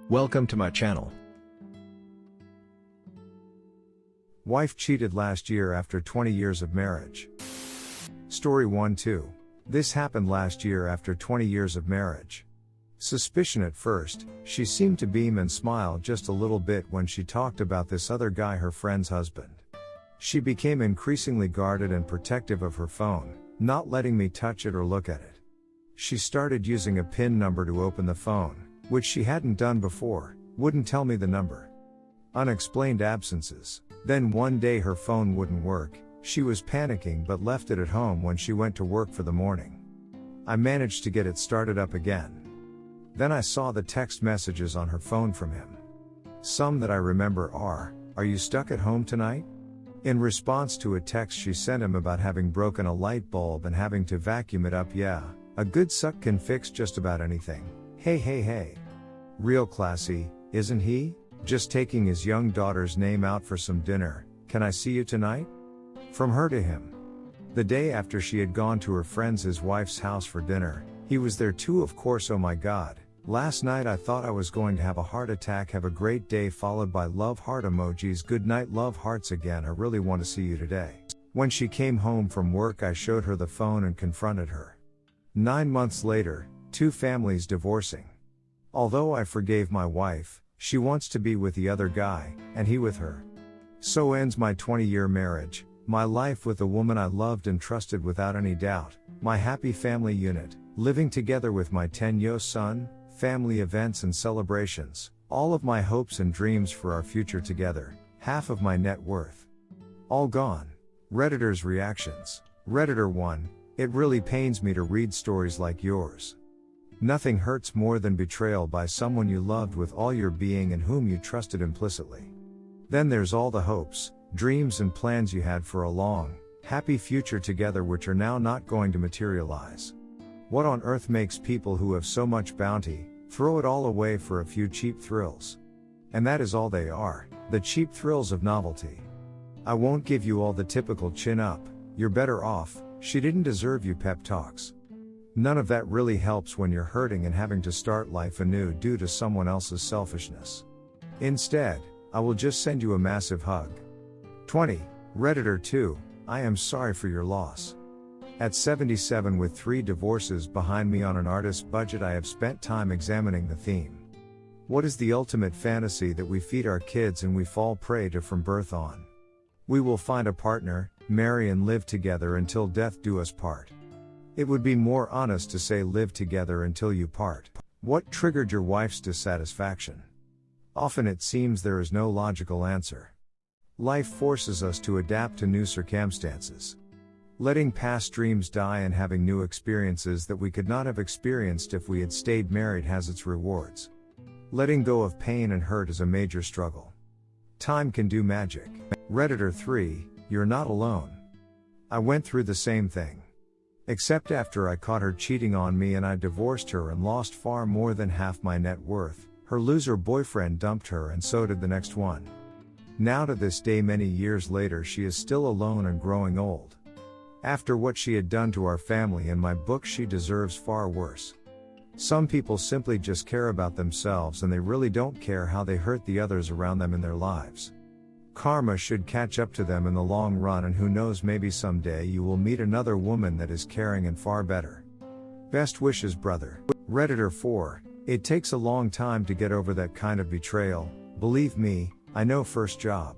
Welcome to my channel. Wife cheated last year after 20 years of marriage. Story 1-2. This happened last year after 20 years of marriage. Suspicion at first, she seemed to beam and smile just a little bit when she talked about this other guy, her friend's husband. She became increasingly guarded and protective of her phone, not letting me touch it or look at it. She started using a PIN number to open the phone, which she hadn't done before, wouldn't tell me the number. Unexplained absences. Then one day her phone wouldn't work, she was panicking but left it at home when she went to work for the morning. I managed to get it started up again. Then I saw the text messages on her phone from him. Some that I remember are you stuck at home tonight? In response to a text she sent him about having broken a light bulb and having to vacuum it up. Yeah, a good suck can fix just about anything. Hey. Real classy, isn't he? Just taking his young daughter's name out for some dinner. Can I see you tonight? From her to him. The day after she had gone to her friend's, his wife's house for dinner, he was there too, of course. Oh my god. Last night I thought I was going to have a heart attack. Have a great day, followed by love heart emojis. Good night, love hearts again. I really want to see you today. When she came home from work, I showed her the phone and confronted her. 9 months later, 2 families divorcing. Although I forgave my wife, she wants to be with the other guy, and he with her. So ends my 20-year marriage, my life with the woman I loved and trusted without any doubt, my happy family unit, living together with my 10-year son, family events and celebrations, all of my hopes and dreams for our future together, half of my net worth. All gone. Redditors' reactions. Redditor 1, it really pains me to read stories like yours. Nothing hurts more than betrayal by someone you loved with all your being and whom you trusted implicitly. Then there's all the hopes, dreams and plans you had for a long, happy future together which are now not going to materialize. What on earth makes people who have so much bounty, throw it all away for a few cheap thrills? And that is all they are, the cheap thrills of novelty. I won't give you all the typical chin up, you're better off, she didn't deserve you pep talks. None of that really helps when you're hurting and having to start life anew due to someone else's selfishness. Instead, I will just send you a massive hug. 20. Redditor 2, I am sorry for your loss. At 77 with 3 divorces behind me on an artist's budget, I have spent time examining the theme. What is the ultimate fantasy that we feed our kids and we fall prey to from birth on? We will find a partner, marry and live together until death do us part. It would be more honest to say live together until you part. What triggered your wife's dissatisfaction? Often it seems there is no logical answer. Life forces us to adapt to new circumstances. Letting past dreams die and having new experiences that we could not have experienced if we had stayed married has its rewards. Letting go of pain and hurt is a major struggle. Time can do magic. Redditor 3, you're not alone. I went through the same thing. Except after I caught her cheating on me and I divorced her and lost far more than half my net worth, her loser boyfriend dumped her and so did the next one. Now to this day, many years later, she is still alone and growing old. After what she had done to our family, in my book she deserves far worse. Some people simply just care about themselves and they really don't care how they hurt the others around them in their lives. Karma should catch up to them in the long run, and who knows, maybe someday you will meet another woman that is caring and far better. Best wishes, brother. Redditor 4, it takes a long time to get over that kind of betrayal, believe me, I know. First job.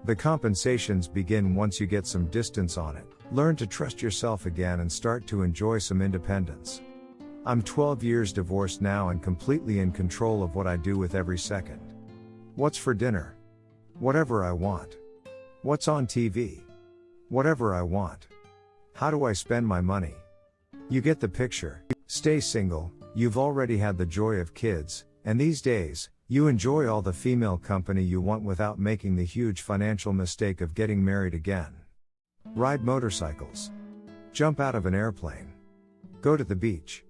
The compensations begin once you get some distance on it, learn to trust yourself again and start to enjoy some independence. I'm 12 years divorced now and completely in control of what I do with every second. What's for dinner? Whatever I want. What's on TV? Whatever I want. How do I spend my money? You get the picture. Stay single, you've already had the joy of kids, and these days, you enjoy all the female company you want without making the huge financial mistake of getting married again. Ride motorcycles. Jump out of an airplane. Go to the beach.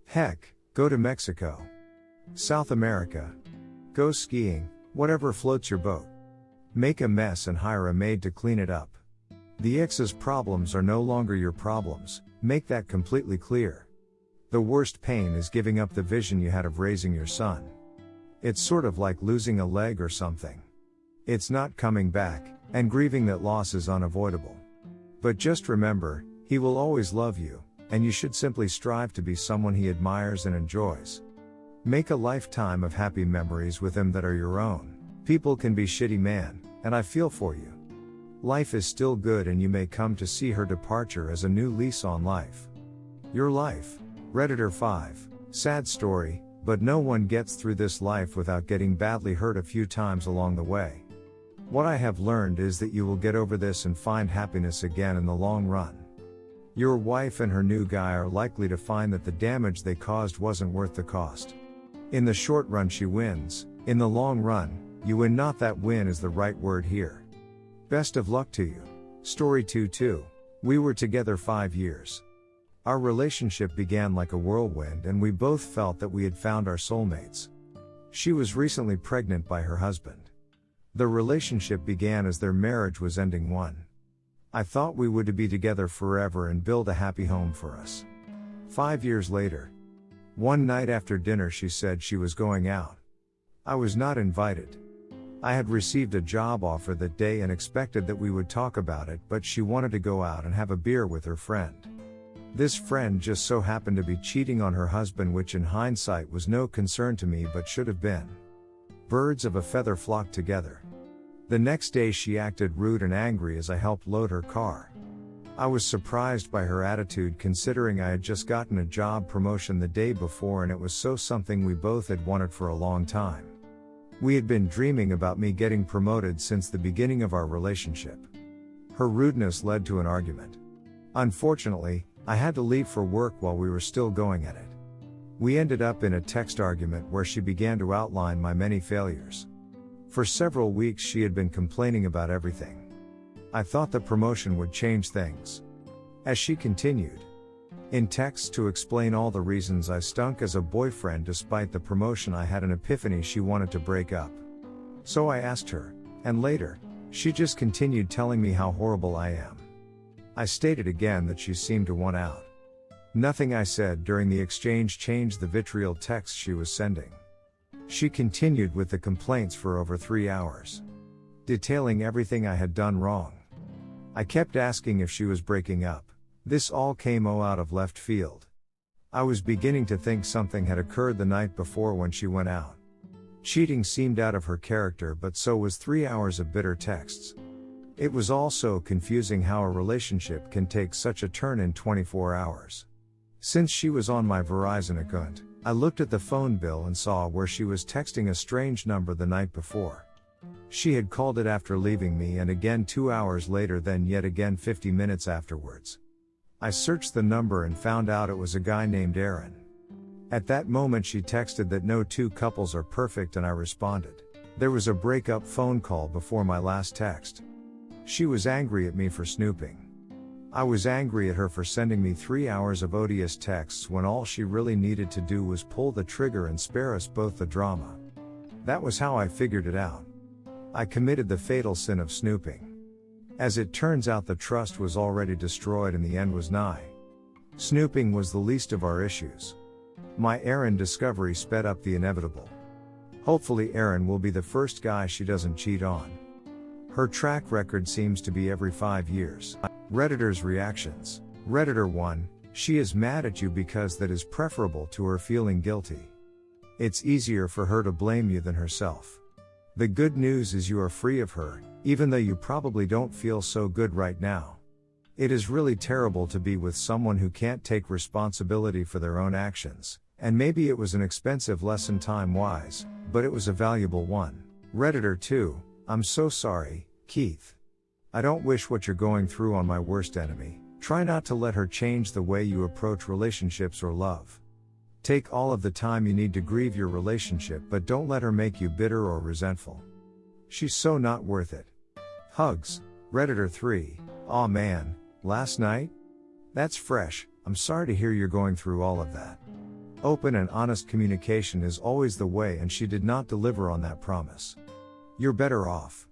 Heck, go to Mexico. South America. Go skiing, whatever floats your boat. Make a mess and hire a maid to clean it up. The ex's problems are no longer your problems, make that completely clear. The worst pain is giving up the vision you had of raising your son. It's sort of like losing a leg or something. It's not coming back, and grieving that loss is unavoidable. But just remember, he will always love you, and you should simply strive to be someone he admires and enjoys. Make a lifetime of happy memories with him that are your own. People can be shitty, man, and I feel for you. Life is still good, and you may come to see her departure as a new lease on life. Your life. Redditor 5. Sad story, but no one gets through this life without getting badly hurt a few times along the way. What I have learned is that you will get over this and find happiness again in the long run. Your wife and her new guy are likely to find that the damage they caused wasn't worth the cost. In the short run she wins, in the long run, you win. Not that win is the right word here. Best of luck to you. Story 2-2. We were together 5 years. Our relationship began like a whirlwind, and we both felt that we had found our soulmates. She was recently pregnant by her husband. The relationship began as their marriage was ending. I thought we would be together forever and build a happy home for us. 5 years later. One night after dinner she said she was going out. I was not invited. I had received a job offer that day and expected that we would talk about it, but she wanted to go out and have a beer with her friend. This friend just so happened to be cheating on her husband, which in hindsight was no concern to me but should have been. Birds of a feather flock together. The next day she acted rude and angry as I helped load her car. I was surprised by her attitude, considering I had just gotten a job promotion the day before and it was something we both had wanted for a long time. We had been dreaming about me getting promoted since the beginning of our relationship. Her rudeness led to an argument. Unfortunately, I had to leave for work while we were still going at it. We ended up in a text argument where she began to outline my many failures. For several weeks she had been complaining about everything. I thought the promotion would change things. As she continued in texts to explain all the reasons I stunk as a boyfriend despite the promotion, I had an epiphany she wanted to break up. So I asked her, and later, she just continued telling me how horrible I am. I stated again that she seemed to want out. Nothing I said during the exchange changed the vitriol texts she was sending. She continued with the complaints for over 3 hours, detailing everything I had done wrong. I kept asking if she was breaking up. This all came out of left field. I was beginning to think something had occurred the night before when she went out. Cheating seemed out of her character, but so was 3 hours of bitter texts. It was all so confusing how a relationship can take such a turn in 24 hours. Since she was on my Verizon account, I looked at the phone bill and saw where she was texting a strange number the night before. She had called it after leaving me and again 2 hours later, then yet again 50 minutes afterwards. I searched the number and found out it was a guy named Aaron. At that moment she texted that no two couples are perfect, and I responded. There was a breakup phone call before my last text. She was angry at me for snooping. I was angry at her for sending me 3 hours of odious texts when all she really needed to do was pull the trigger and spare us both the drama. That was how I figured it out. I committed the fatal sin of snooping. As it turns out, the trust was already destroyed and the end was nigh. Snooping was the least of our issues. My Aaron discovery sped up the inevitable. Hopefully Aaron will be the first guy she doesn't cheat on. Her track record seems to be every 5 years. Redditor's reactions. Redditor 1, she is mad at you because that is preferable to her feeling guilty. It's easier for her to blame you than herself. The good news is you are free of her, even though you probably don't feel so good right now. It is really terrible to be with someone who can't take responsibility for their own actions, and maybe it was an expensive lesson time-wise, but it was a valuable one. Redditor 2, I'm so sorry, Keith. I don't wish what you're going through on my worst enemy. Try not to let her change the way you approach relationships or love. Take all of the time you need to grieve your relationship, but don't let her make you bitter or resentful. She's so not worth it. Hugs. Redditor 3, aw man, last night? That's fresh. I'm sorry to hear you're going through all of that. Open and honest communication is always the way, and she did not deliver on that promise. You're better off.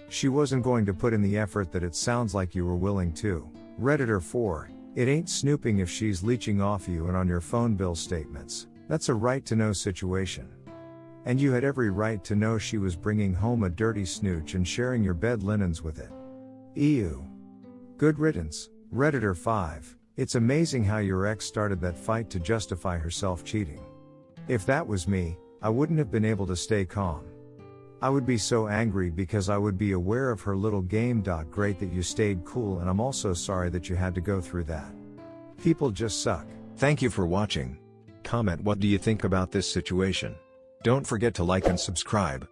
She wasn't going to put in the effort that it sounds like you were willing to. Redditor 4, it ain't snooping if she's leeching off you and on your phone bill statements. That's a right to know situation. And you had every right to know she was bringing home a dirty snooch and sharing your bed linens with it. Ew. Good riddance. Redditor 5. It's amazing how your ex started that fight to justify herself cheating. If that was me, I wouldn't have been able to stay calm. I would be so angry because I would be aware of her little game. Great that you stayed cool, and I'm also sorry that you had to go through that. People just suck. Thank you for watching. Comment what do you think about this situation. Don't forget to like and subscribe.